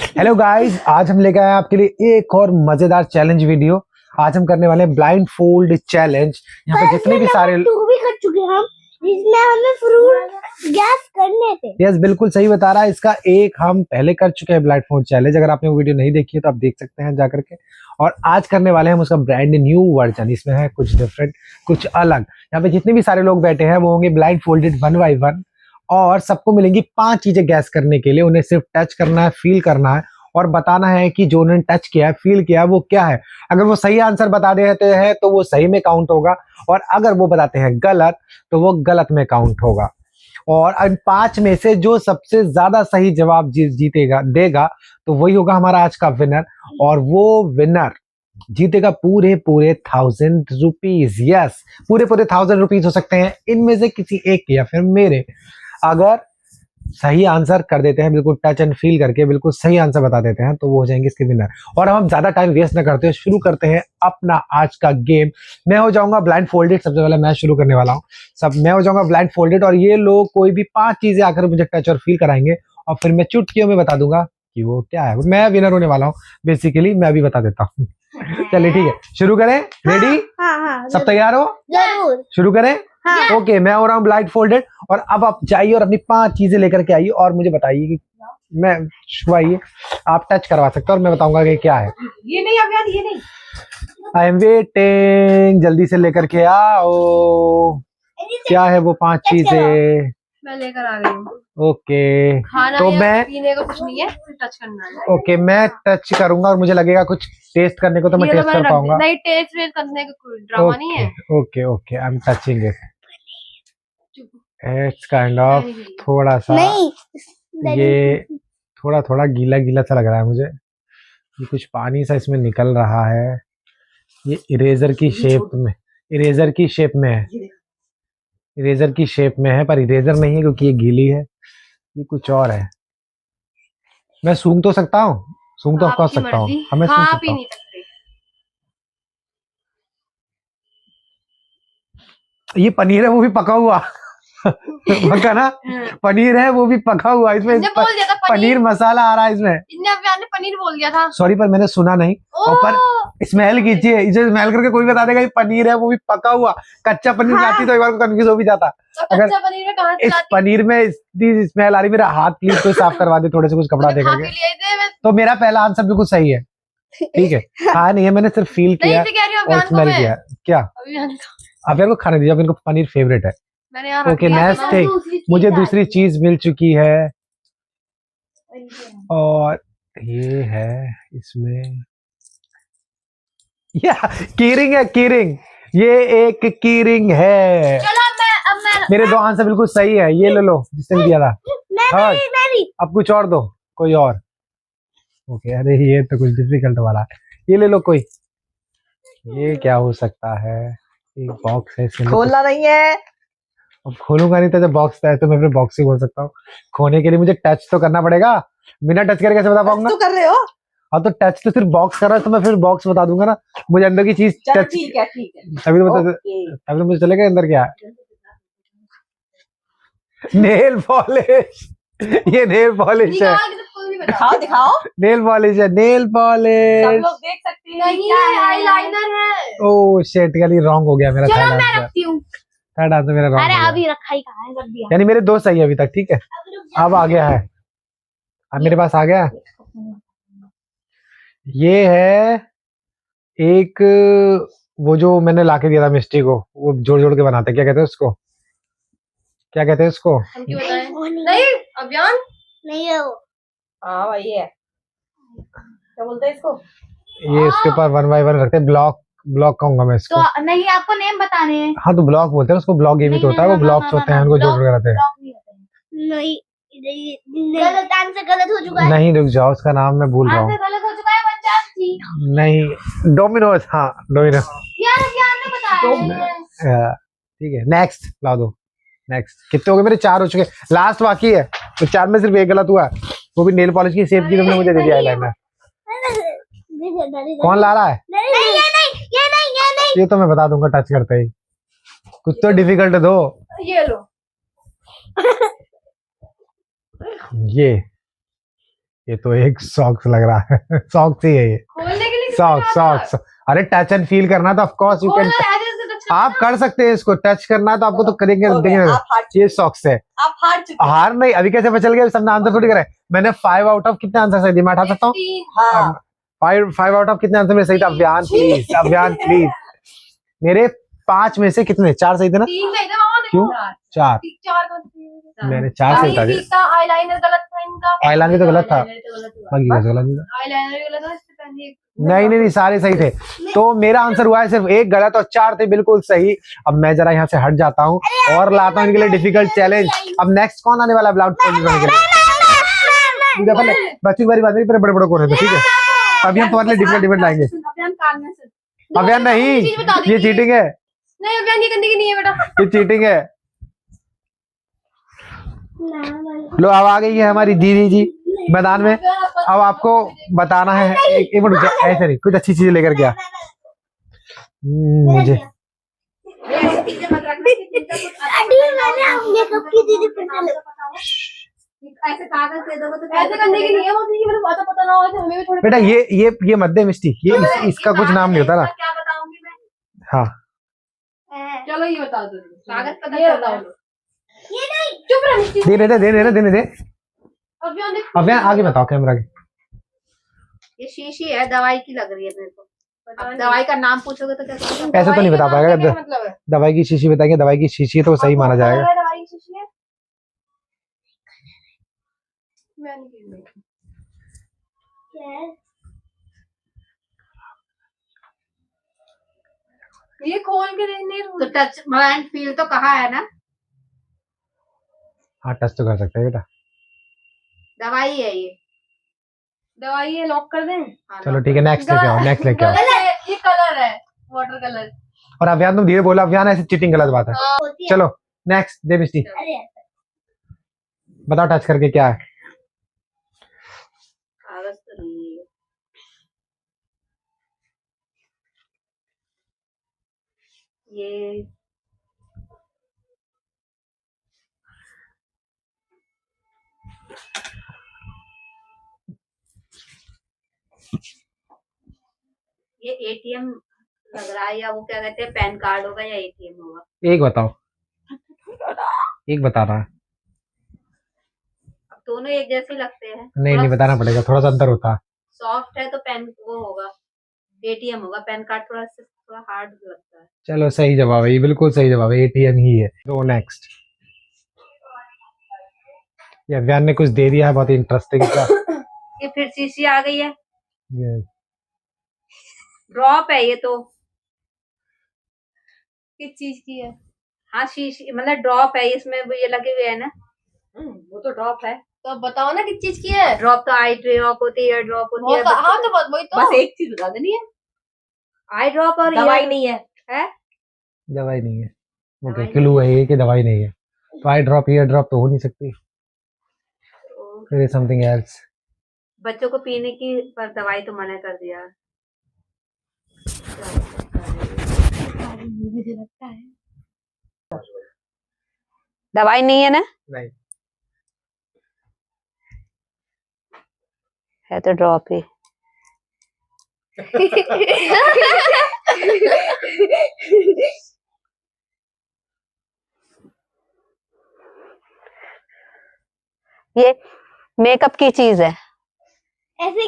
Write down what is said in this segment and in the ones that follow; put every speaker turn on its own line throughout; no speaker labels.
Hello guys, आज हम लेकर आए हैं आपके लिए एक और मजेदार चैलेंज वीडियो। आज हम करने वाले हैं ब्लाइंड फोल्ड चैलेंज। यहाँ पे जितने भी सारे
भी कर चुके हम, जिसमें हमें फ्रूट गैस करने थे।
यस, बिल्कुल सही बता रहा है। इसका एक हम पहले कर चुके हैं ब्लाइंड फोल्ड चैलेंज। अगर आपने वो वीडियो नहीं देखी है तो आप देख सकते हैं जाकर के। और आज करने वाले हैं हम उसका ब्रांड न्यू वर्जन। इसमें है कुछ डिफरेंट, कुछ अलग। यहाँ पे जितने भी सारे लोग बैठे हैं वो होंगे ब्लाइंड फोल्डेड 1 बाय 1 और सबको मिलेंगी 5 चीजें गैस करने के लिए। उन्हें सिर्फ टच करना है, फील करना है और बताना है कि जो उन्होंने टच किया है, फील किया है, वो क्या है। अगर वो सही आंसर बता देते हैं तो वो सही में काउंट होगा, और अगर वो बताते हैं गलत तो वो गलत में काउंट होगा। और इन 5 में से जो सबसे ज्यादा सही जवाब जीतेगा देगा तो वही होगा हमारा आज का विनर। और वो विनर जीतेगा पूरे 1000 रुपीज। यस, पूरे 1000 रुपीज हो सकते हैं इनमें से किसी एक के या फिर मेरे। अगर सही आंसर कर देते हैं, बिल्कुल टच एंड फील करके बिल्कुल सही आंसर बता देते हैं, तो वो हो जाएंगे इसके विनर। और अब हम ज्यादा टाइम वेस्ट ना करते हैं, शुरू करते हैं अपना आज का गेम। मैं हो जाऊंगा ब्लाइंड फोल्डेड। सबसे पहले मैं शुरू करने वाला हूँ। मैं हो जाऊंगा ब्लाइंड फोल्डेड और ये लोग कोई भी 5 चीजें आकर मुझे टच और फील कराएंगे और फिर मैं चुटकियों में बता दूंगा कि वो क्या है। मैं विनर होने वाला हूँ बेसिकली। मैं अभी बता देता हूँ। चलिए ठीक है, शुरू करें। रेडी?
हाँ,
सब तैयार हो?
जरूर।
शुरू करें।
हाँ।
ओके, मैं हो रहा हूँ ब्लाइंड फोल्डेड और अब आप जाइए और अपनी 5 चीजें लेकर के आइए और मुझे बताइए कि मैं छुआइए। आप टच करवा सकते हो और मैं बताऊंगा कि क्या है।
ये नहीं अब यार, ये नहीं।
I am waiting. जल्दी से लेकर के आओ। क्या है वो 5 चीजें?
मैं लेकर आ रही हूँ।
ओके,
खाना
तो
या
मैं
पीने को कुछ नहीं है, टच करना है।
ओके मैं टच करूंगा और मुझे लगेगा कुछ टेस्ट करने को तो मैं
ये लो,
टेस्ट
मैंने
कर
रख
पाऊंगा।
दिया। नहीं, टेस्ट वेस्ट करने का कोई ड्रामा नहीं है।
Okay okay, I am touching it. It's kind of थोड़ा सा
नहीं,
ये थोड़ा थोड़ा गीला गीला सा लग रहा है मुझे। ये कुछ पानी सा इसमें निकल रहा है। ये इरेजर की शेप में, इरेजर की शेप में है। इरेजर की शेप में है पर इरेजर नहीं है क्योंकि ये गीली है। ये कुछ और है। मैं सूंघ तो सकता हूँ, सूंघ तो ऑफ कोर्स
आपकी
सकता हूँ।
मर्जी।
हमें सूंघ
हाँ, आप
सकता
ही
हूँ।
नहीं सकते।
ये पनीर है, वो भी पका हुआ। पका ना? पनीर है वो भी पका हुआ। इसमें
इनने बोल दिया था
पनीर मसाला आ रहा है इसमें।
इनने अब यार ने पनीर बोल दिया था।
सॉरी, पर मैंने सुना नहीं। और पर स्मेल कीजिए, इसे स्मेल करके कोई बता देगा ये पनीर है वो भी पका हुआ। कच्चा पनीर लाती तो एक बार को कंफ्यूज हो भी जाता।
तो
अगर
कच्चा पनीर में कहाँ से
इस
लाती?
पनीर में इतनी स्मेल आ रही, मेरा हाथ प्लीज कोई साफ करवा दे थोड़े से, कुछ कपड़ा
तूने
दे
खा के
करके।
लिए थे मैं।
तो मेरा पहला आंसर बिल्कुल सही है। ठीक है, खाया नहीं है मैंने, सिर्फ फील
नहीं
किया
से कह रही हूँ
और
अभियान को
स्मेल
मैं।
किया। क्या?
अभियान को
अब यार को खाने दीजिए, अब इनको पनीर फेवरेट है।
मैंने यहाँ रख
ओके
दिया।
नेक्स्ट थिंग, मुझे दूसरी चीज मिल चुकी है और ये है इसमें। या कीरिंग है, कीरिंग। ये एक कीरिंग है।
चलो अब मैं
मेरे 2 आंसर बिल्कुल सही है। ये ले लो जिसने भी दिया था।
मेरी
अब कुछ और दो, कोई और। ओके, अरे ये तो कुछ डिफिकल्ट वाला है। ये ले लो कोई। ये क्या हो सकता है? एक बॉक्स है, इसमें
खोलना नहीं है।
अब खोलूंगा नहीं तो जब बॉक्स है तो मैं फिर बॉक्स ही बोल सकता हूँ। खोने के लिए मुझे टच तो करना पड़ेगा। बिना टच करके कैसे बता पाऊंगा?
तो कर रहे हो।
हाँ तो टच तो सिर्फ बॉक्स कर रहा है तो मैं फिर बॉक्स बता दूंगा ना। मुझे अंदर की चीज
चलो
टच,
ठीक है
तभी तो
ओके।
तभी तो मुझे चलेगा अंदर क्या है। Nail polish. ये नेल पॉलिश है।
निकाल के तो कोई नहीं बता।
दिखाओ दिखाओ,
नेल पॉलिश है, नेल
सब
पॉलिश।
लोग देख सकते हैं।
नहीं,
क्या है?
आईलाइनर है।
ओह शिट, यानी रॉन्ग हो गया मेरा।
चलो
थर्ड
मैं
आंसर,
रखती हूँ।
थर्ड आंसर मेरा रॉन्ग
अरे
हो गया।
अभी रखा ही कहाँ है, कर दिया।
यानी मेरे 2 सही है अभी तक। ठीक है, अब आ गया है, अब मेरे पास आ गया। ये है एक, वो जो मैंने लाके दिया था मिस्टी को, वो जोड़ जोड़ के बनाते हैं, क्या कहते हैं उसको? क्या कहते हैं उसको?
हम क्यों बताएं?
वो नहीं
नहीं अभियान।
नहीं है वो।
हाँ भाई है, क्या बोलते हैं इसको?
ये इसके ऊपर 1 बाय 1 रखते हैं। ब्लॉक, ब्लॉक कहूंगा मैं इसको।
तो नहीं, आपको नेम बताने हैं।
हाँ तो ब्लॉक बोलते हैं उसको। ब्लॉक गेम ही तो होता है, वो ब्लॉक्स होते हैं, उनको जोड़ जोड़ के रहते हैं।
नहीं, गलत आंसर, गलत हो चुका है।
नहीं रुक जाओ, उसका नाम मैं भूल रहा हूँ।
आंसर गलत हो चुका है, 50 थी।
नहीं, डोमिनोज। हाँ डोमिनोज।
यार अभियान ने बताया है।
ठीक है, नेक्स्ट ला दो। नेक्स्ट कितने हो गए मेरे? 4 हो चुके, लास्ट बाकी है। तो 4 में सिर्फ एक गलत हुआ है, वो भी नेल पॉलिश की शेप की तुमने मुझे दे दिया आईलाइनर। कौन ला रहा है?
नहीं, ये नहीं।
ये तो मैं बता दूंगा टच करते ही। कुछ तो डिफिकल्ट दो।
ये लो।
ये ये तो एक सॉक्स लग रहा है। सॉक्स ही है ये,
खोलने के लिए
सॉक्स सॉक्स। अरे टच एंड फील करना तो ऑफ कोर्स यू कैन, आप कर सकते हैं इसको, टच करना है तो आपको तो करेंगे
हो गया,
देंगे।
आप हार चुके
ये सॉक्स है।
आप हार चुके हैं।
हार नहीं, अभी कैसे बचल गया, सबने आंसर थोड़ी करे। मैंने 5 आउट ऑफ कितने आंसर सही दिए, मैं उठा सकता हूँ?
हाँ
5 आउट ऑफ कितने आंसर में सही था? अभियान प्लीज, अभियान प्लीज। मेरे 5 में से कितने, 4 सही थे ना?
3 सही थे मामा, देखो।
क्यों? 4,
4 कौन थे?
मैंने 4 सही था।
ठीक था, आईलाइनर गलत था इनका।
आईलाइनर तो गलत था,
आईलाइनर तो गलत हुआ।
बाकी कैसे गलत था?
आईलाइनर गलत था, इससे पहले एक
नहीं, सारे सही थे। तो मेरा आंसर हुआ है सिर्फ एक गलत और 4 थे बिल्कुल सही। अब मैं जरा यहाँ से हट जाता हूँ और लाता हूँ इनके लिए डिफिकल्ट चैलेंज। अब नेक्स्ट कौन आने वाला है ब्लाउड के लिए? पहले बच्ची बारी बात नहीं, बड़े बड़े कौन है, ठीक है? अभी हम तुम्हारे लिए डिफिकल्ट लाएंगे।
अभियान कान में से।
अभियान नहीं,
चीज़ बता दी
ये
कि-
चीटिंग है,
नहीं अभियान ये गंदगी नहीं है बेटा।
ये चीटिंग है। लो अब आ गई है हमारी दीदी जी मैदान में। अब आपको बताना है, एक मिनट रुक जा, ऐसे नहीं, कुछ अच्छी चीजें लेकर गया मुझे।
ऐसी चीजें मत रखना कि जिनका कुछ अच्छा
अभी मैंने मेकअप की दीदी फिर से
ऐसे कागज दे दोगे तो
ऐसे करने की नहीं है, वो थी कि मेरे पता ना हो तो हमें भी थोड़ी
बेटा ये मत दे मिस्टी, ये इसका कुछ नाम नहीं होता ना।
क्या बताऊंगी मैं?
हाँ
चलो ये बता दो,
कागज पता
ये
चल
बताओ
रहा
लो। चुप रह मिस्टी।
देने दे।
अभियान देख,
अब यार आगे बताओ कैमरा के।
ये शीशी है, दवाई की लग रही है मेरे को। अब दवाई का नाम पूछोगे तो कैसे बताऊं?
ऐसे तो नहीं बता पाएगा।
क्या मतलब है?
दवाई की शीशी बताएंगे, दवाई की शीशी तो सही माना जाएगा।
दवाई की शीशी है? मैं नहीं खेल रही। ये खोल के नहीं
तो टच एंड फील तो कहा है ना?
हाँ टच तो कर सकते हैं बेटा।
दवाई है ये।
दवाई है, लॉक कर दें?
हाँ,
चलो ठीक है, नेक्स्ट लेके आओ, नेक्स्ट लेके आओ।
ये कलर है, वाटर कलर।
और अभियान तुम धीरे बोला, अभियान ऐसे चीटिंग गलत बात है। चलो नेक्स्ट दे मिस्टी, बताओ टच करके क्या है?
कागज तो नहीं है। ये ये एटीएम लग रहा है, या वो क्या कहते हैं, पैन कार्ड होगा या एटीएम होगा।
एक बताओ, एक बता रहा है।
अब दोनों एक जैसे लगते हैं।
नहीं बताना पड़ेगा, थोड़ा सा अंतर होता है।
सॉफ्ट है तो पेन वो होगा, एटीएम होगा। पैन कार्ड थोड़ा हार्ड लगता है।
चलो सही जवाब है, ये बिल्कुल सही जवाब है, एटीएम ही है। तो नेक्स्ट, ये अभियान ने कुछ दे दिया है बहुत इंटरेस्टिंग सा।
ये फिर शीशी आ गई है।
ये
ड्रॉप है ये तो।
किस चीज की है?
हाँ शीशी मतलब ड्रॉप है, इसमें वो ये लगे हुए है ना। वो तो ड्रॉप है।
तो अब बताओ ना किस चीज की है?
ड्रॉप तो आई ड्रॉप होती है, ड्रॉप होती है।
हाँ तो बस वही तो।
बस एक चीज बता देनी है, आई ड्रॉप और दवाई नहीं है।
दवाई नहीं है, वो क्या
दवाई
क्लू है ये कि दवाई नहीं है? तो आई ड्रॉप ईयर ड्रॉप तो हो नहीं सकती, फिर समथिंग एल्स।
बच्चों को पीने की पर दवाई तो मना कर दिया।
मुझे लगता है
दवाई नहीं है ना?
नहीं,
है तो ड्रॉप ही। ये मेकअप की चीज है।
ऐसे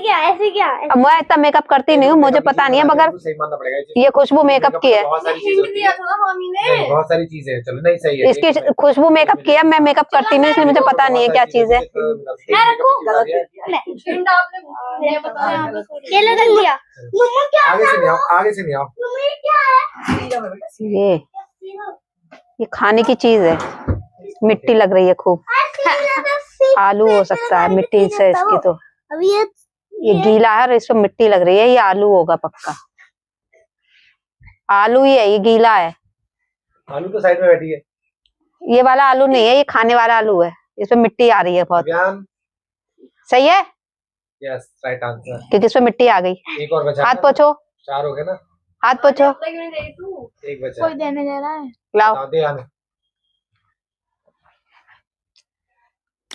क्या
अब मैं इतना मेकअप करती नहीं हूँ, मुझे पता नहीं है, मगर
सही मानना पड़ेगा ये चीज।
ये खुशबू मेकअप की है।
बहुत सारी चीजें
हिंट
होती
दिया
है।
था ना मामी ने।
नहीं, बहुत सारी चीजें हैं, चलो नहीं सही है।
इसकी खुशबू मेकअप की है, मैं मेकअप करती नहीं इसलिए मुझे पता नहीं है क्या चीज है।
मैं रखूं?
हिंट आपने ये बताया।
ये लगा लिया। मम्मा क्या
आगे से नहीं आओ, आगे से नहीं आओ।
मम्मा ये क्या है?
ये खाने की चीज है, मिट्टी लग रही है खूब। आलू हो सकता है, मिट्टी से इसकी तो।
अब ये
गीला है और इसमें मिट्टी लग रही है, ये आलू होगा पक्का। आलू ही है, ये गीला है।
आलू तो साइड में बैठी है।
ये वाला आलू नहीं है, ये खाने वाला आलू है, इसमें मिट्टी आ रही है बहुत।
अभियान,
सही है
यस राइट आंसर।
क्योंकि इसमें मिट्टी आ गई।
एक और बचा,
हाथ पोछो,
4 हो गए ना,
हाथ पोछो,
अपना क्यों नहीं देगी तू?
एक बचा।
कोई देने जा रहा है।
लाओ।
बताओ, दे आने।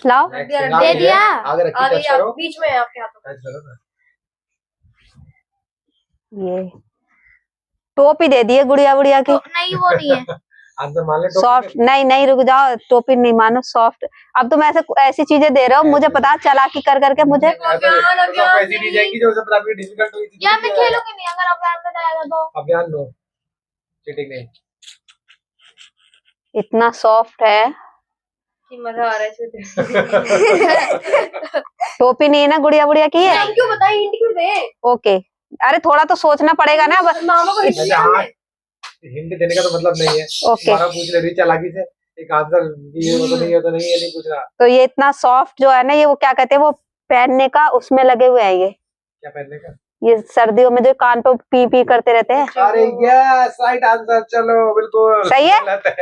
लाओ।
Next
दे
thing आगे है,
दिया।
आगे रखिए,
अरे
touch
यार
करो,
बीच में है आपके हाथों
touch करो ना।
ये टोपी दे दी है गुड़िया गुड़िया की।
नहीं वो नहीं है।
आंसर मान ले टोपी
सॉफ्ट
में।
नहीं नहीं, रुक जाओ, टोपी नहीं मानो, सॉफ्ट। अब तुम ऐसे ऐसी चीजें दे रहे हो, मुझे पता चालाकी कर करके मुझे।
ऐसा नहीं, तो आपको ऐसी दी जाएगी जो सब आपकी डिफिकल्ट हुई थी।
यार मैं खेलूंगी नहीं अगर आप याद बताएगा तो।
अभियान लो, चीटिंग नहीं।
इतना सॉफ्ट है।
कि मजा आ रहा है इसमें।
टोपी नहीं है ना, गुड़िया गुड़िया की है।
नाम क्यों बताए, हिंट क्यों दे?
ओके, अरे थोड़ा तो सोचना पड़ेगा ना।
मामा को हिंट दिया हमने।
हिंट देने का तो मतलब नहीं है।
ओके।
हमारा पूछ ले रही चालाकी से एक आंसर, ये तो नहीं, ये तो नहीं, ये नहीं पूछ रहा।
तो ये इतना सॉफ्ट जो है ना, ये वो क्या कहते हैं, वो पहनने का उसमें लगे हुए हैं ये।
क्या पहनने का?
ये सर्दियों में जो कान पे पी पी करते रहते हैं।
अरे यस, राइट आंसर, चलो बिल्कुल
सही है?
गलत है।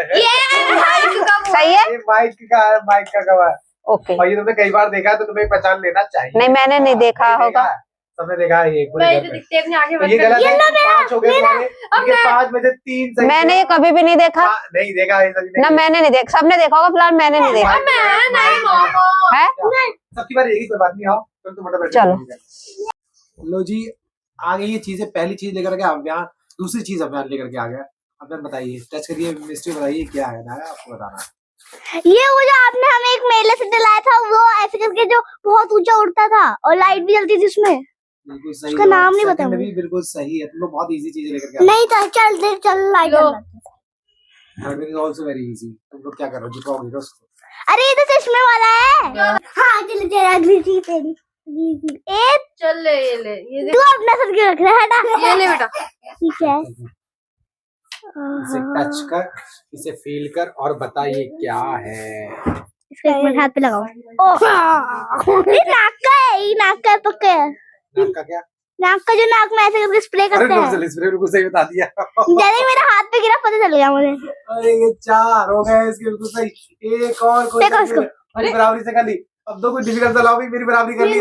सही है।
ये माइक का कवर है।
ओके,
और ये तुमने कई बार देखा है तो तुम्हें पहचान लेना चाहिए।
नहीं मैंने नहीं देखा
नहीं
होगा।
है। सबने देखा है ये पूरे
मैं
घर
तो
में।
दिखते अपने आगे
तो ये गलत है, 5 हो गए तुम्हारे।
अब
इनके 5 में से 3 सही
मैंने
थे।
ये कभी भी नहीं देखा
नहीं देखा ये सभी
ना,
ने।
मैंने नहीं देखा। सबने देखा होगा, फिलहाल मैंने नहीं देखा
नहीं मामा।
है।
सबकी बार यही, कोई बात नहीं, आओ तुम तो मोटा बैठो।
चलो।
लो जी, आगे ये चीजें, पहली चीज लेकर के अभियान, दूसरी चीज अभियान लेकर के आ गया। अभियान बताइए, टच करिए, मिस्ट्री बताइए क्या है ना, आपको बताना।
ये वो जो आपने हमें एक मेले से दिलाया था, वो ऐसे करके जो बहुत ऊंचा उड़ता था और लाइट भी जलती थी उसमें।
बिल्कुल सही
उसका
जवाब।
नाम नहीं
Second
पता
भी
मुझे।
बिल्कुल सही है, तुम लोग बहुत इजी चीज लेकर के आ
नहीं था, चल दे चल लाइट
लो।
जल
रहे हो। Also very easy. तुम लोग क्या कर रहे हो, जितवाओगे ना उसको।
अरे ये तो चश्मे वाला है। हाँ चल चल, अगली चीज तेरी, अगली चीज। ए
चल ले ये ले, ये
तू अपना सर क्यों रख रहा है, हटा।
ये ले बेटा।
ठीक है।
इसे टच कर, इसे फील कर और बता ये क्या है।
इसको एक मिनट हाथ पे लगाओ। ये नाक का है, ये नाक का है पक्का है।
नाक का क्या?
नाक का जो नाक में ऐसे करके स्प्रे
अरे
करते हैं।
नोजल स्प्रे, बिल्कुल सही बता दिया।
जैसे मेरे हाथ पे गिरा पता चल गया मुझे।
अरे ये 4 हो गए इसके, बिल्कुल सही। एक और कोई
देखो इसको।
मेरी बराबरी से कर ली। अब तो कोई डिफिकल्ट लाओ भी, मेरी बराबरी कर ली।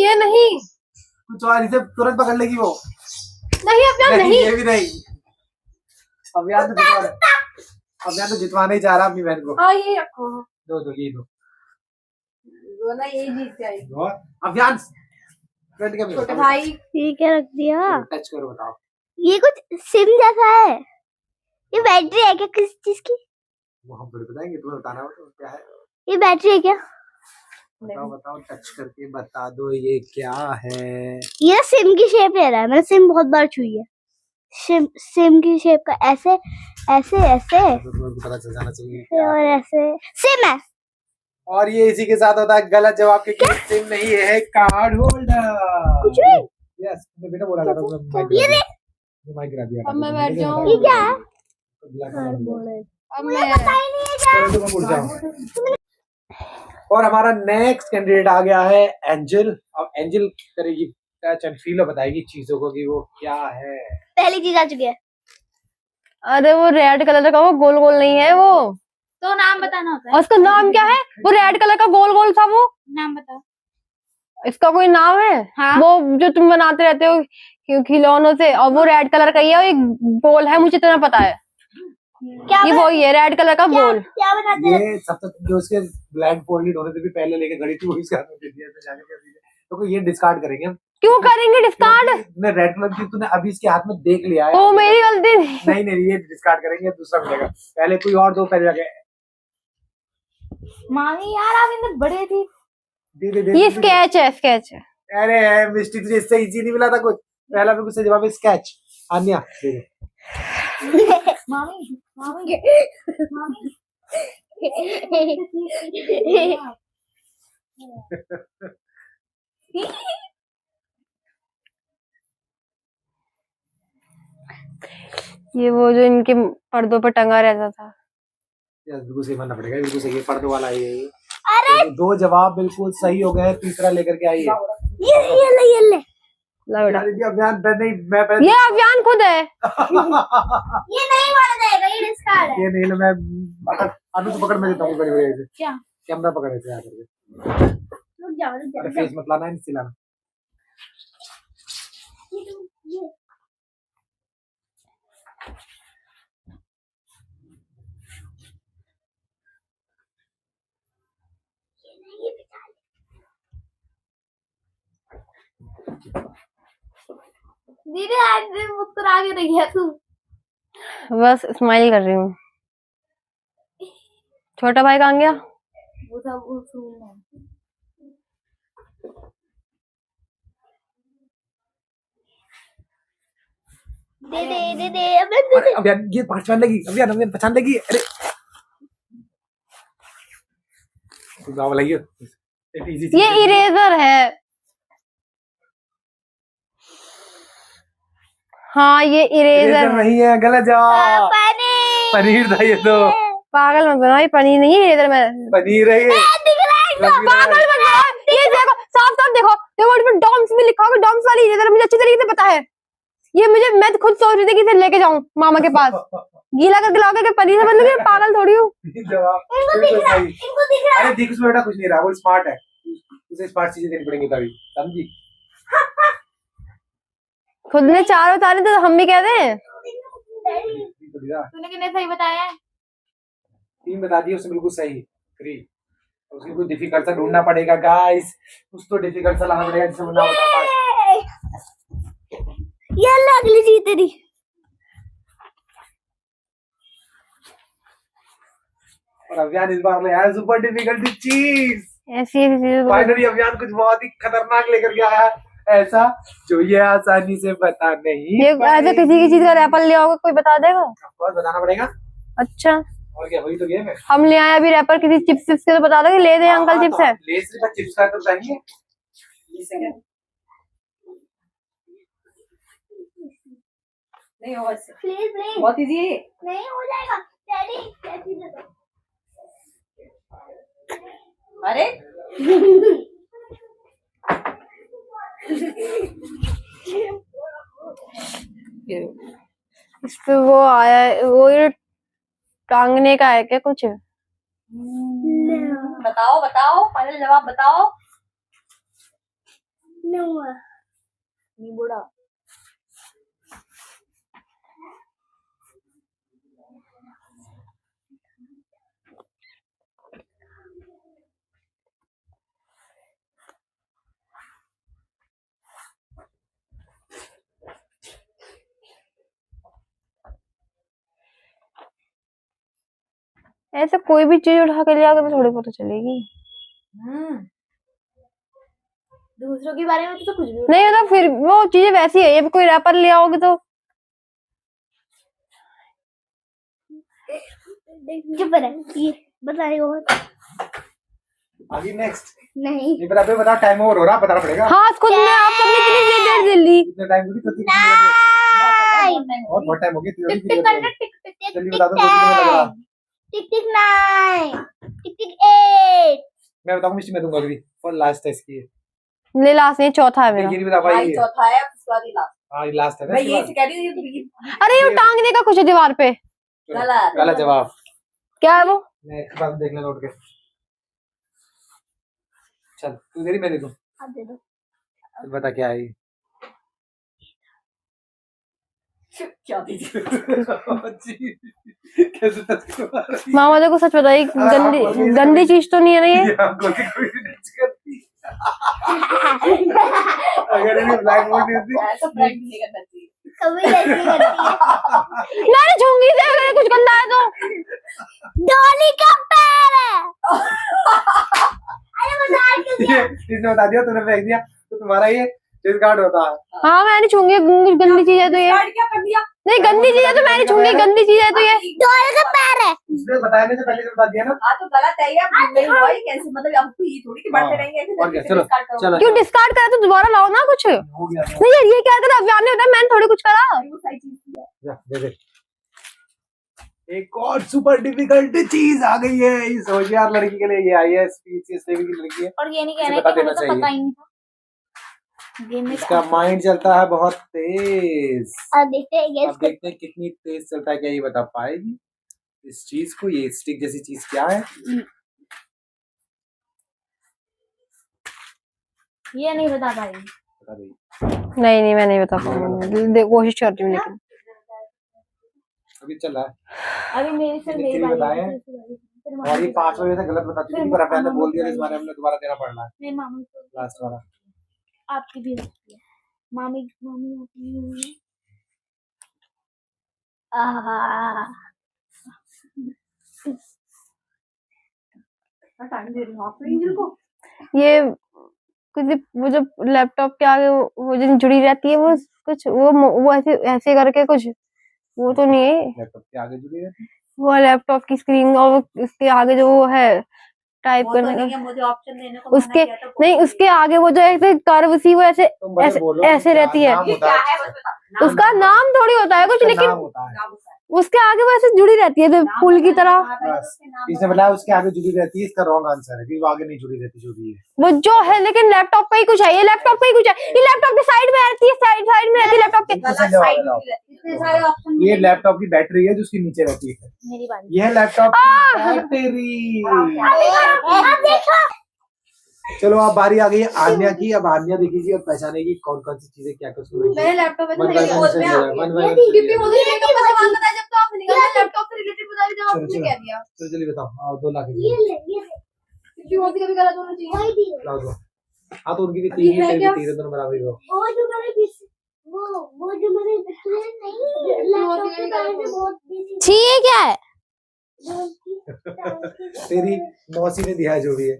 ये नहीं
कुछ और, इसे तुरंत पकड़ लेगी वो।
नहीं अब नहीं।
ये भी नहीं। अभियान तो जितवाने ही जा रहा अपनी बहन को।
हाँ ये रखो।
दो ये दो।
वो ना ये जीत जाएगी।
दो। अभियान फ्रंट का
छोटे भाई।
ठीक है रख दिया।
टच करो, बताओ।
ये कुछ सिम जैसा है। ये बैटरी है क्या किस चीज की?
वो हम थोड़ी बताएंगे, तुम्हें बताना हो तो क्या है।
ये बैटरी है क्या?
बताओ बताओ, टच करके बता दो ये क्या है।
ये सिम की शेप ले रहा है, मैंने सिम बहुत बार छुई है। सिम की शेप का ऐसे ऐसे ऐसे
तो तुम्हें पता चल जाना चाहिए।
और ऐसे सिम है।
और ये इसी के साथ होता है गलत जवाब, क्योंकि सिम नहीं है, कार्ड होल्डर।
कुछ भी।
यस, तुमने बेटा बोला था माइक गिरा दिया।
अब मैं बैठ जाऊं।
ये क्या है?
अब
मुझे
मैं
पता ही नहीं है क्या।
चलो तुम उड़ जाओ। और हमारा नेक्स्ट कैंडिडेट आ गया है एंजल। अब एंजल करेगी टच एंड फील और बताएगी चीजों को कि वो क्या है।
पहली चीज आ चुकी है।
अरे वो रेड कलर का, वो गोल गोल नहीं है वो।
तो नाम बताना होता
और उसका नाम क्या है? वो रेड कलर का गोल गोल था वो।
नाम बता।
इसका कोई नाम है?
हाँ।
वो जो तुम बनाते रहते हो खिलौनों से, और वो रेड कलर का ही है और एक गोल है, मुझे इतना पता है।
क्या
ये वही है, रेड कलर का गोल।
क्या बनाते हैं?
ये सब तक जो उसके ब्लैंड फोल्डेड होने से भी पहले लेके गड़ी थी, वो इसके हाथ में दे दिया, तो जाकर के अभी तो ये डिस्कार्ड करेंगे हम।
क्यों करेंगे डिस्कार्ड?
तूने रेड कलर की तूने अभी इसके हाथ में देख लिया है।
वो मेरी गलती नहीं।
नहीं नहीं, ये डिस्कार्ड करेंगे, दूसरा मिलेगा। पहले कोई और दो, पहले जाके
मामी यार आप इतने बड़े थी।
दे
ये स्केच है, स्केच है।
अरे मिस्टी, तुझे इससे इजी नहीं मिला था कुछ। पहला भी कुछ से जवाब स्केच। आन्या दे दे।
मामी मामी मामी
ये वो जो इनके पर्दों पर टंगा रहता था।
यार बिल्कुल सही मानना पड़ेगा, बिल्कुल सही है, पर्दों वाला है ये।
अरे
तो 2 जवाब बिल्कुल सही हो गए, तीसरा लेकर के आइए।
ये ले
ला बेटा।
यार ये अभियान नहीं, मैं पहले
ये अभियान खुद है।
ये नहीं माना जाएगा, ये डिस्कार्ड है।
ये नहीं ना, मैं अनु तो पकड़ में देता हूँ बड़ी बड़ी ऐसे।
क्या?
कैमरा पकड़ ऐसे आकर के।
रुक जाओ
अरे फेस मत लाना है, इससे लाना।
ये दीदी आज भी मुस्कुरा के रही है तू।
बस स्माइल कर रही हूँ। छोटा भाई कहाँ गया?
वो सब उसूल है। दे
अरे अभियान ये पहचान लगी, अभियान पहचान लगी। अरे गाँव लगी
ये इरेजर है। हाँ ये इरेजर है।
नहीं है, गलत जवाब। पनीर था ये तो।
पागल मत बनाओ, ये पनीर नहीं है इरेजर में।
पनीर है ये।
पागल मत बनाओ, ये देखो साफ साफ देखो, देखो इसमें डॉम्स भी लिखा होगा। डॉम्स वाली इरेजर मुझे अच्छी तरीके से पता है। ये मैं तो खुद सोच रही थी कि इसे लेके जाऊं मामा के पास, गीला करके लाओगे कि पनीर से बन। पागल थोड़ी हूँ।
इनको दिख रहा।
अरे देख उसमें बेटा कुछ नहीं रहा, वो स्मार्ट है, उसे स्मार्ट चीजें देनी पड़ेंगी तभी, समझी?
खुद ने 4 बता रहे थे तो हम भी कह दें।
तूने कितने सही बताया?
3 बता दिए उसने, बिल्कुल सही। 3 उसकी कुछ डिफिकल्ट सा ढूंढना पड़ेगा गाइस, कुछ तो डिफिकल्ट सा लाना पड़ेगा जिससे बना बता पाए।
ये अगली चीज तेरी।
और अभियान इस बार ले आया सुपर डिफिकल्ट चीज।
ऐसी चीजें
फाइनली अभियान कुछ बहुत ही खतरनाक लेकर के आया है, ऐसा जो ये आसानी से बता नहीं
ये ऐसे किसी की चीज का रैपर ले आओगे कोई बता देगा?
और बताना पड़ेगा।
अच्छा
और क्या, वही तो गेम है।
हम ले आए अभी रैपर किसी चिप्स चिप्स के, तो बता दो कि ले दे अंकल चिप्स है।
लेस का चिप्स का तो चाहिए।
नहीं होगा इससे।
प्लीज नहीं,
बहुत इजी है।
नहीं हो जाएगा डैडी। कैसी दे दो।
अरे
इस पे वो आया है, वो ये टांगने का है क्या कुछ?
बताओ बताओ, फाइनल जवाब बताओ।
नहीं बुढ़ा।
ऐसे कोई भी चीज उठा के ले आओगे तो थोड़ी पता चलेगी।
दूसरों के बारे में तो कुछ भी
नहीं मतलब फिर वो चीजें वैसी है, ये भी कोई रैपर ले आओगे तो।
चुप रह, ये बताएगा।
आगे नेक्स्ट
नहीं
ये बता टाइम ओवर हो रहा, बताना पड़ेगा।
हाँ खुद में आप सबने कितनी देर दे ली?
कितना टाइम हो गया? और बहुत टाइम हो गया।
टिक टिक करना, टिक टिक टिक
जल्दी बता दो, कितने में लग रहा।
टिक टिक 9 टिक टिक 8।
मैं बताऊं मिस्टी, मैं दूंगा अभी और लास्ट है इसकी।
ले लास्ट नहीं, चौथा है मेरा।
ये नहीं बता पाई।
चौथा है, उसका लास्ट।
हाँ ये लास्ट है ना।
मैं ये से कह रही हूँ।
अरे ये टांगने का कुछ है दीवार पे।
गलत।
गलत जवाब।
क्या है वो?
नेक्स्ट बार देख ले लौट के। चल तू दे रही, मैं दे दूं।
अब दे दो।
चल बता क्या है ये।
क्या दीजिए?
कैसे टच कर रही है?
मामा देखो सच बताइए, गंदी चीज तो नहीं है ना ये?
ये हमको भी कोई टच करती। अगर ये ब्लैक बोर्ड नहीं होती
ऐसा प्रैंक नहीं करना चाहिए।
कभी ऐसी करती है।
मैंने छूंगी से अगर कुछ गंदा है तो।
डॉली का पैर है। अरे बता क्यों?
ये इसने बता दिया, तूने फेंक दिया तो तुम्हारा ये डिस्कार्ड होता है।
हाँ मैं नहीं छूंगी, गंदी चीज है तो ये।
क्या कर दिया?
नहीं गंदी चीज है तो मैं नहीं छूंगी, गंदी चीज है तो ये।
डॉली का पैर है।
उसने बताने से पहले से बता दिया ना।
हाँ तो गलत है ये। नहीं हुआ ये कैसे, मतलब अब तो ये थोड़ी कि बढ़ते रहेंगे ऐसे।
और क्या, चलो चलो
क्यों डिस्कार्ड करा तो दोबारा लाओ ना कुछ।
हो गया।
नहीं यार ये क्या था, अभियान ने बताया, मैंने थोड़ी कुछ करा।
वो सही चीज है।
जा, दे दे। एक और सुपर डिफिकल्ट चीज आ गई है इस होशियार लड़की के लिए। ये आई है स्पीचियस लेवल की लड़की है।
और ये नहीं
इसे
कहना
बता
कि
देना
मुझे तो
चाहिए।
पता ही नहीं था। गेम में
इसका माइंड चलता है बहुत तेज।
अब देखते हैं
अब
गेस को।
देखते हैं कितनी तेज चलता है, क्या ये बता पाएगी इस चीज को। ये स्टिक जैसी चीज क्या है?
ये नहीं बता पाएंगे।
बता देगी।
नहीं मैं नहीं बता पाऊंगी, कोशिश करती हूँ लेकिन।
अभी चल रहा है।
अभी मेरी से
मैंने
मेरी
तीन
बारी
बताए
है,
हैं।
फिर तुम्हारी, फिर मामा
और ये
की।
5 बजे से गलत बताती थी, पर अभियान ने बोल दिया तो इस बारे में हमने दोबारा देना पड़ना है।
मेरे मामा को।
लास्ट वाला
आपकी भी होती है। मामी मामी होती है। आहा
ये कुछ वो जो लैपटॉप के आगे वो जो जुड़ी रहती है वो कुछ वो ऐसे ऐसे करके कुछ वो तो नहीं है।
लैपटॉप के आगे जुड़ी रहती है।
वो लैपटॉप की स्क्रीन और उसके आगे जो वो है टाइप करने का
मुझे ऑप्शन देने को मना
उसके
किया था,
नहीं उसके आगे वो जो ऐसे कर्व सी वो ऐसे
तुम भले
ऐसे
बोलो
ऐसे
क्या
रहती है।
नाम होता
क्या
है,
है बस बता।
उसका नाम थोड़ी होता है कुछ,
उसका
लेकिन
नाम होता है।
उसके आगे वो ऐसे जुड़ी रहती है जो पुल की तरह।
बस इसने बोला उसके आगे जुड़ी रहती है, इसका रॉन्ग आंसर है, क्योंकि वो आगे नहीं जुड़ी रहती जो भी है।
वो जो है लेकिन लैपटॉप का ही कुछ है, ये लैपटॉप का ही कुछ है, ये लैपटॉप के साइड में रहती है, साइड में रहती है लैपटॉप के।
इससे जवाब बताओ।
इतने सारे ऑप्शन
ये लैपटॉप की बैटरी है जो उसके नीचे रहती है।
मेरी बात
यह लैपटॉप की बैटरी। चलो अब बारी आ गई है आन्या की। अब आन्या देखेगी और पहचानेगी कौन कौन सी चीजें क्या क्या उसमें
मेरे लैपटॉप में
वन बाय वन से वन बाय वन
टीपी मुझे मेकअप का सामान बताया जब तो आपने निकाला लैपटॉप से रिलेटेड बता दिया,
चलो,
आपने
चलो।
कह दिया
चलो जल्दी बताओ। आओ 2 लाख
ये ले
क्योंकि होती कभी गलत होना चाहिए।
लाओ दो। हाँ तो उनकी भी 3
है
ही
क्या?
3 दोनों बराबर ही हो।
वो जो मैंने वो जो मैंने नहीं लैपटॉप के बारे में बहुत
छी ये क्या है?
तेरी मौसी ने दिया है जो भी है।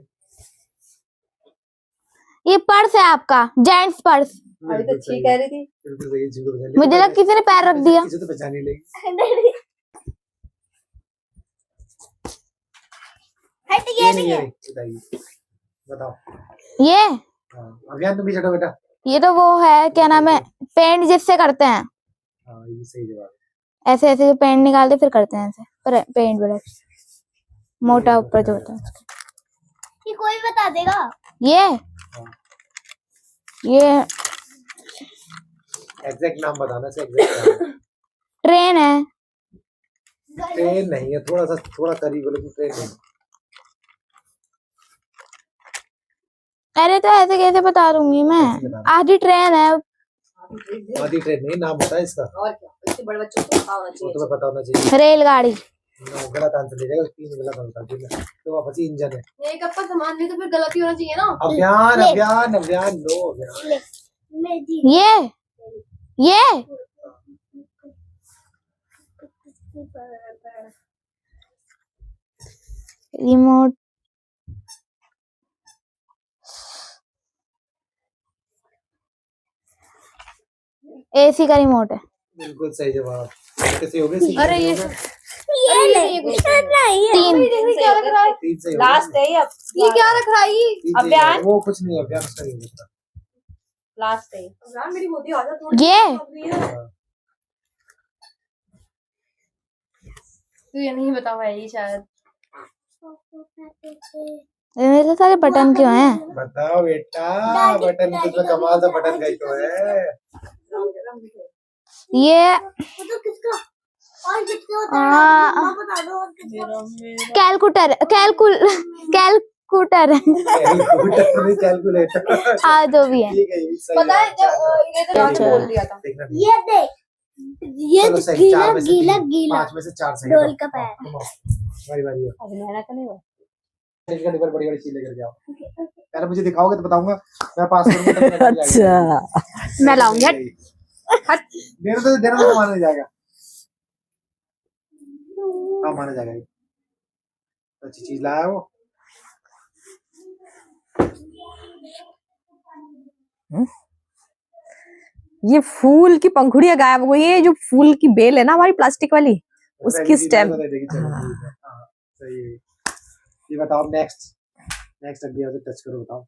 ये पर्स है आपका, जेंट्स पर्स।
अभी तो ठीक कह रही थी।
बिल्कुल सही झूठ बोल रही है।
मुझे लगा किसी ने पैर रख दिया।
इसे तो पहचान ही लेगी।
हट
ये
गया
नहीं
नहीं
है
है।
बताइए बताओ।
ये
हाँ अभियान तुम भी चढ़ो बेटा।
ये तो वो है क्या नाम है, पेंट जिससे करते हैं
हाँ ये सही जवाब है।
ऐसे ऐसे जो पेंट निकालते फिर करते हैं ऐसे पर पेंट ब्रश मोटा ऊपर जो होता है।
ये कोई बता देगा।
ये
एग्जैक्ट नाम बताना से एग्जैक्ट नाम।
ट्रेन है।
ट्रेन नहीं है, थोड़ा करीब बोले कि ट्रेन नहीं।
अरे तो ऐसे कैसे बता दूंगी मैं,
कैसे बता?
आधी ट्रेन है।
आधी ट्रेन नहीं, नाम बता इसका।
और क्या, इससे बड़े बच्चों को पता होना
वो
चाहिए।
तुम्हें पता होना चाहिए।
रेलगाड़ी।
गलत आंसर दे जाएगा, 3 गलत आंसर ठीक है। तो वापस ही इंजन है।
एक आपका सामान नहीं तो फिर गलती होना चाहिए ना।
अभियान
ले।
अभियान अभियान नो अभियान।
मैं जी
ये रिमोट एसी का रिमोट है।
बिल्कुल सही जवाब। कैसे हो गए?
अरे ये
ये नहीं है।
तीन
क्या रख रहा है?
3 सही हो
लास्ट है अब।
ये क्या रख रहा है ये?
गए। 3 सही
अभियान?
हो गए। वो कुछ नहीं है, अभियान उसका नहीं होता।
लास्ट है।
यार मेरी मोदी आजा थोड़ी।
हाँ।
तू ये नहीं बता पाएगी शायद।
ये
मेरे सारे बटन क्यों हैं?
बताओ बेटा, बटन कितना कमाल का बटन का ही तो है।
ये
तो किसका और किसका होता है मां बता दो। और किसका
कैलकुलेटर कैलकुलेटर
कैलकुलेटर।
हाँ जो भी है।
ठीक है, ये सही
पता है
है।
जब ये तो
अच्छा।
बोल दिया था।
देखना।
ये देख ये
चलो सही,
गीला
4 में से
गीला
3,
गीला
5 में से 4 सही।
डोल का पैर।
बारी बारी है।
अब मेरा का नहीं हुआ।
का डिब्बा बड़ी बड़ी चीज लेकर के आओ। पहले मुझे दिखाओगे तो बताऊंगा, मैं पास करूंगा तब मेरा मिल जाएगा।
अच्छा मैं लाऊंगी।
देना तो माना जाएगा। हाँ माना जाएगा। ये अच्छी चीज लाया वो।
ये फूल की पंखुड़ियां गायब हो गई है। जो फूल की बेल है ना हमारी प्लास्टिक वाली, उसकी स्टेम।
चलो ठीक है। हाँ सही है। ये बताओ नेक्स्ट अभी से टच करो, बताओ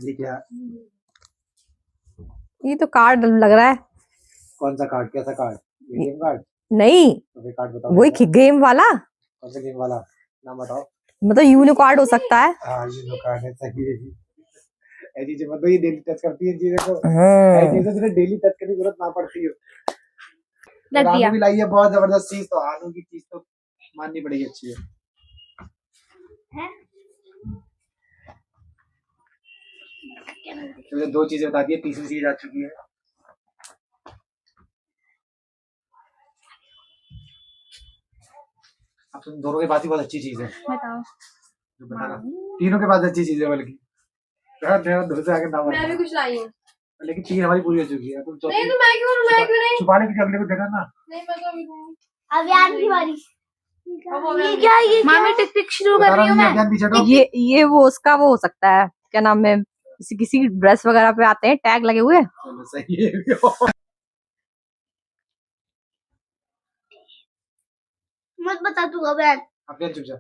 ये क्या?
ये तो कार्ड लग रहा है।
कौन सा कार्ड? कैसा कार्ड? ATM card?
नहीं,
तो फिर कार्ड बताओ।
वही गेम वाला।
कौन सा गेम वाला नाम बताओ?
मतलब यूनो कार्ड हो सकता है।
हाँ ये कार्ड है, सही है। ऐसी चीजें मतलब ये डेली टच करती है चीजें को। ऐसी चीजें सिर्फ डेली टच करने की जरूरत ना पड़ती हो।
रख दिया।
रानू भी लाई है बहुत जबरदस्त चीज, तो आनू की चीज तो माननी पड़ेगी, अच्छी है। मुझे 2 चीजें बता दी है, तीसरी चीज आ चुकी है। अब तुम दोनों के पास ही बहुत अच्छी चीज है।
बताओ।
जो बताना तीनों के पास अच्छी चीज है, बल्कि दूर से आके नाम
मैं भी कुछ लाई हूँ।
लेकिन 3 हमारी पूरी हो चुकी है, तुम
नहीं
चौथी
तो मैं क्यों नहीं
छुपाने के अगले को देना ना।
नहीं मैं तो अभी दूंगी।
अभियान की बारी। ये क्या
मामी टिक टिक शुरू
बता
कर
रहा
रही हूँ
हूँ,
मैं।
अभियान पीछे हटो।
ये वो उसका वो हो सकता है, क्या नाम है, किसी किसी ड्रेस वगैरह पे आते हैं टैग लगे हुए।
चलो सही है।
मत बता तू अभियान।
अभियान चुप जा।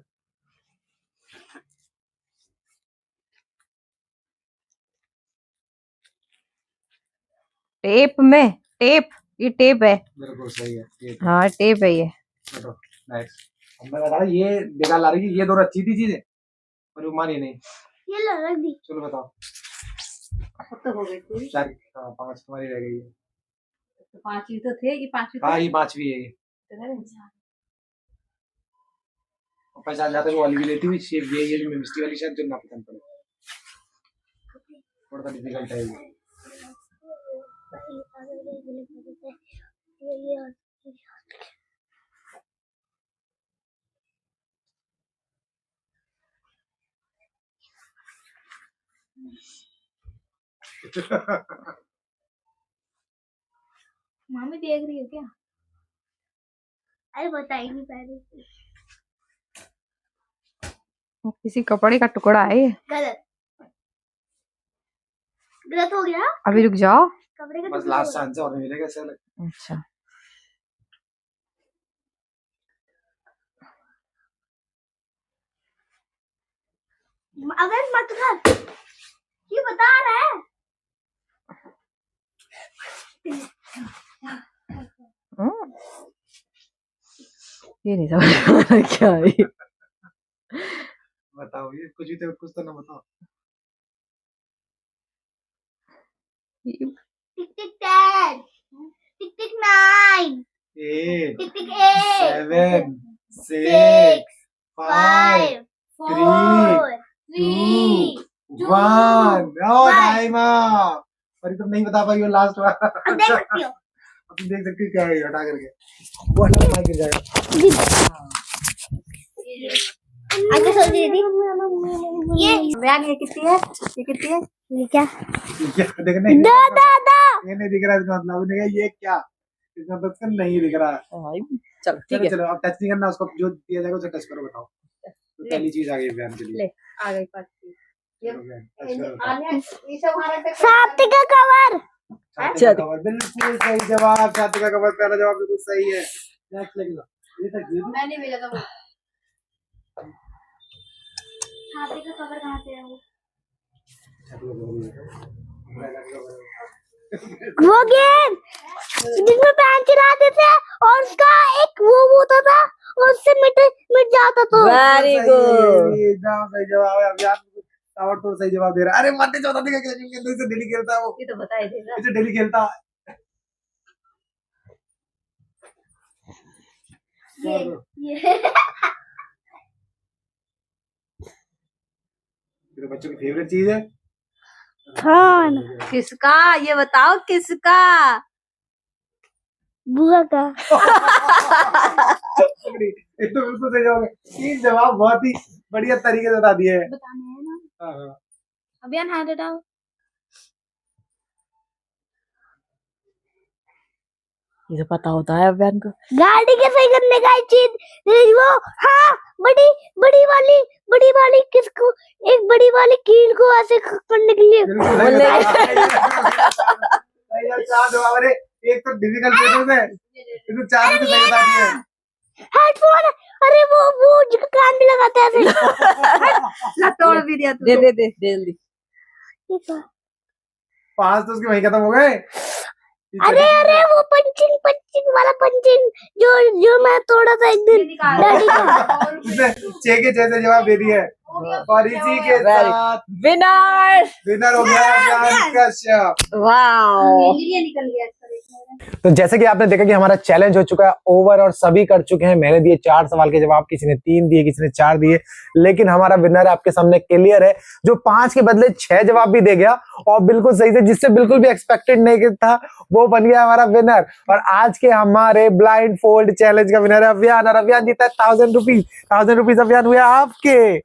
टेप में टेप, ये टेप है।
मेरे को सही है ये तो।
हाँ टेप है ये।
हटो नेक्स्ट। अब मैं बता रहा हूँ, ये बेकार ला रही है, ये दोनों अच्छी थी चीजें पर वो मानी नहीं।
ये लो रख दी।
चलो बताओ।
तो हो गई पूरी।
4 5 तुम्हारी रह गई है।
तो 5 ही तो थे, ये 5 ही
हाँ ये 5वीं है ये। पहचान जाते वो वाली भी लेती हुई शेप ये जो मिस्टी वाली शायद जो ना पसंद पड़े, थोड़ा सा डिफिकल्ट है ये।
मामी देख रही हो क्या? अरे बता ही नहीं पा रही।
किसी कपड़े का टुकड़ा है ये।
गलत गलत हो गया।
अभी रुक जाओ।
कपड़े का
बस
टुकड़ा
लास्ट
होगा।
चांस है और नहीं मिलेगा ऐसा लग।
अच्छा
अगर मत कर, ये बता रहा है।
ये नहीं समझ आ रहा क्या है ये।
बताओ ये कुछ भी तो कुछ तो ना बताओ।
टिक टिक 10, टिक टिक 9,
8
टिक टिक 8,
7 6
6,
5
5,
3
4,
2 1 नो टाइम अप। पर तुम नहीं बता पाई वो लास्ट वाला।
अब देख सकती हो।
अब तुम देख सकती हो क्या है ये, हटा करके वो हटा मार गिर जाएगा।
आगे सोच रही थी ये
बयान ये कितनी है? ये कितनी है?
ये क्या
ये देखने
दा दा दा
ये नहीं दिख रहा इसका मतलब नहीं है ये क्या, इसका मतलब इसका नहीं दिख रहा।
चलो ठीक
चलो
है।
चलो अब टच नहीं करना उसको, जो दिया जाएगा उसे टच करो। बताओ तो पहली चीज आ गई बयान के लिए।
ले आ गई 5
चलो बयान, टच करो बताओ।
ये सब हमारा
साथी का कवर।
छाती का कवर बिल्कुल सही जवाब। छाती का कवर पहला जवाब बिल्कुल सही है। नेक्स्ट लेके लो ये तक ये
मैंने भेजा था वो।
छाती का कवर कहाँ से है वो? वो गेम जिसमें पैन चलाते थे और उसका एक वो होता था और उससे मिट जाता था।
Very good.
एकदम सही जवाब है। अभी आप ताबड़तोड़ सही जवाब दे रहा है। अरे मत चौथा दिखा क्या क्योंकि अंदर से डेली खेलता है वो,
ये तो बता ही देगा।
इसे डेली खेलता है।
ये
ये तो बच्चों की फेवरेट चीज है।
हाँ
किसका ये बताओ, किसका?
बुआ का।
ये तो बिल्कुल सही जवाब है। 3 जवाब बहुत ही बढ़िया तरीके से बता दिए हैं।
बताने है ना।
हाँ, हाँ।
अभियान हाथ हटाओ।
ये तो पता होता है अभियान को।
गाड़ी के सही करने का एक चीज वो, हाँ बड़ी वाली किसको, एक बड़ी वाली कील को ऐसे करने के लिए।
बिल्कुल सही बता सही है। 4 जवाब। अरे एक तो डिफिकल्ट क्वेश्चन है, ये तो 4 तो सही बता दिए।
हेडफोन, अरे वो जो कान में लगाते हैं ऐसे।
तोड़ भी दिया तू।
दे दे दे दे जल्दी।
5 तो उसके वहीं खत्म हो गए।
अरे वो पंचिंग वाला पंचिंग जो मैं तोड़ा था एक दिन डैडी का।
उसने 6 के 6 से जवाब दे दिए और इसी के साथ
विनर।
विनर हो गया अभियान कश्यप।
वाओ।
निकल गया इसका देखना।
तो जैसे कि आपने देखा कि हमारा चैलेंज हो चुका है ओवर और सभी कर चुके हैं। मैंने दिए 4 सवाल के जवाब, किसी ने 3 दिए, किसी ने 4 दिए, लेकिन हमारा विनर आपके सामने क्लियर है, जो 5 के बदले 6 जवाब भी दे गया और बिल्कुल सही से, जिससे बिल्कुल भी एक्सपेक्टेड नहीं था, वो बन गया हमारा विनर। और आज के हमारे ब्लाइंड फोल्ड चैलेंज का विनर है अभियान, और अभियान जीता है 1000 रुपीज। 1000 रुपीज अभियान हुए आपके।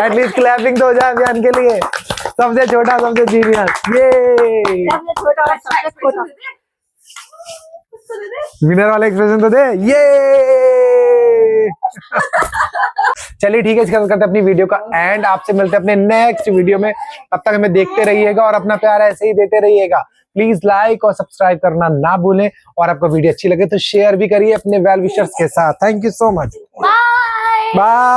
एटलीस्ट क्लैपिंग तो हो जाए अभियान के लिए। सबसे छोटा सबसे जीनियस, ये विनर वाला एक्सप्रेशन तो दे, ये चलिए ठीक है, इसके साथ करते हैं अपनी वीडियो का एंड। आपसे मिलते हैं अपने नेक्स्ट वीडियो में, तब तक हमें देखते रहिएगा और अपना प्यार ऐसे ही देते रहिएगा। प्लीज लाइक और सब्सक्राइब करना ना भूलें, और आपको वीडियो अच्छी लगे तो शेयर भी करिए अपने वेल विशर्स के साथ। Thank you so much,
bye.
Bye.